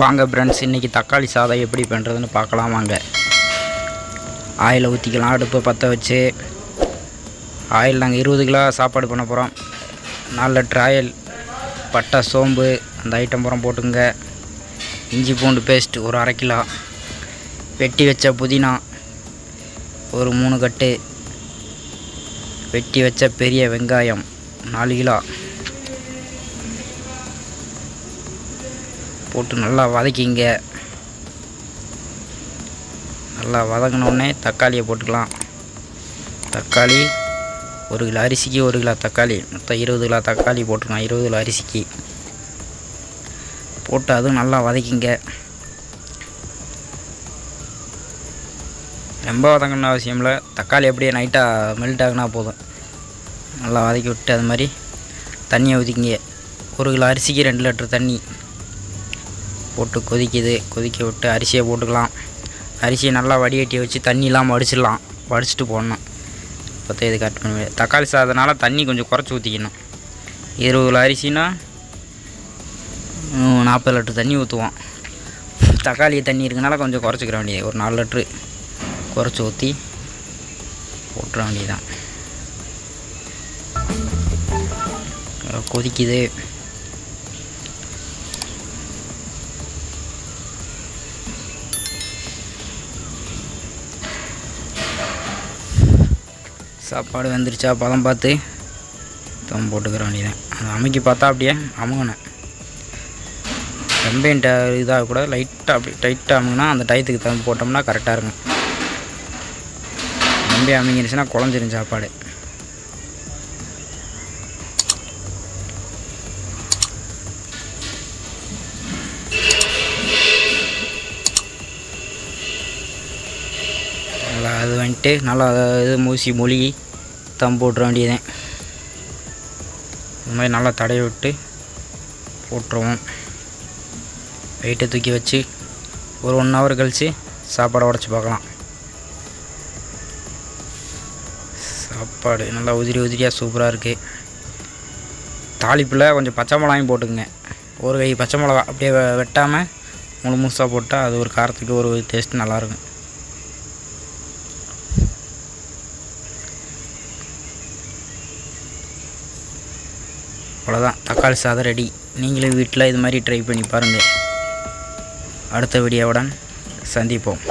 வாங்க ஃப்ரெண்ட்ஸ், இன்றைக்கி தக்காளி சாதம் எப்படி பண்ணுறதுன்னு பார்க்கலாம் வாங்க. ஆயிலை ஊற்றிக்கலாம். அடுப்பை பற்ற வச்சு ஆயில் நாங்கள் 20 கிலோ சாப்பாடு பண்ண போகிறோம். 4 லிட்டர் ஆயில், பட்டை, சோம்பு அந்த ஐட்டம் பூரா போட்டுங்க. இஞ்சி பூண்டு பேஸ்ட் ஒரு 1/2 கிலோ, வெட்டி வச்ச புதினா ஒரு 3 கட்டு, வெட்டி வச்ச பெரிய வெங்காயம் 4 கிலோ போட்டு நல்லா வதக்கிங்க. நல்லா வதங்கினோடனே தக்காளியை போட்டுக்கலாம். தக்காளி 1 கிலோ அரிசிக்கு 1 கிலோ தக்காளி, மொத்தம் 20 கிலோ தக்காளி போட்டுக்கலாம். 20 கிலோ அரிசிக்கு போட்டு அதுவும் நல்லா வதக்கிங்க. ரொம்ப வதங்கணும்னு அவசியம் இல்லை. தக்காளி அப்படியே நைட்டாக மெல்ட் ஆகினா போதும். நல்லா வதக்கி விட்டு அது மாதிரி தண்ணியை ஊற்றிக்கிங்க. 1 கிலோ அரிசிக்கு 2 லிட்டர் தண்ணி போட்டு கொதிக்க விட்டு அரிசியை போட்டுக்கலாம். அரிசியை நல்லா வடிகட்டி வச்சு தண்ணிலாம் வடிச்சிட்டு போடணும். இப்போ இது கட் பண்ணி தக்காளி சாதனால தண்ணி கொஞ்சம் குறைச்சி ஊற்றிக்கணும். 20 கிலோ அரிசினா 40 லிட்டர் தண்ணி ஊற்றுவோம். தக்காளி தண்ணி இருக்கனால கொஞ்சம் குறைச்சிக்கிற வேண்டியது. ஒரு 4 லிட்ரு குறைச்சி ஊற்றி போட்டுற வேண்டியதுதான். கொதிக்குது. சாப்பாடு வெந்துருச்சா பதம் பார்த்து தம் போட்டுக்கிற வேண்டியதான். அதை அமைக்கி பார்த்தா அப்படியே அமுங்கணும். ரொம்ப இதாக கூட லைட்டாக அப்படி டைட்டாக அமுங்கினா அந்த டயத்துக்கு தம் போட்டோம்னா கரெக்டாக இருக்கும். ரொம்ப அமைங்கிருச்சுன்னா குழஞ்சிரும் சாப்பாடு. நல்லா அது வந்துட்டு நல்லா இது மொழிகி தம் போட்டுற வேண்டியதேன். இந்த மாதிரி நல்லா தடவி விட்டு போட்டுருவோம். வெயிட்டை தூக்கி வச்சு ஒரு 1 ஹவர் கழித்து சாப்பாடை உடச்சி பார்க்கலாம். சாப்பாடு நல்லா உதிரியாக சூப்பராக இருக்குது. தாளிப்பில் கொஞ்சம் பச்சை மிளகாயும் போட்டுக்குங்க. ஒரு கை பச்சை மிளகா அப்படியே வெட்டாமல் முழுசாக போட்டால் அது ஒரு காரத்துக்கு ஒரு டேஸ்ட் நல்லாயிருக்கும். அவ்வளோதான், தக்காளி சாதம் ரெடி. நீங்களும் வீட்டில் இது மாதிரி ட்ரை பண்ணி பாருங்கள். அடுத்த வீடியோவுடன் சந்திப்போம்.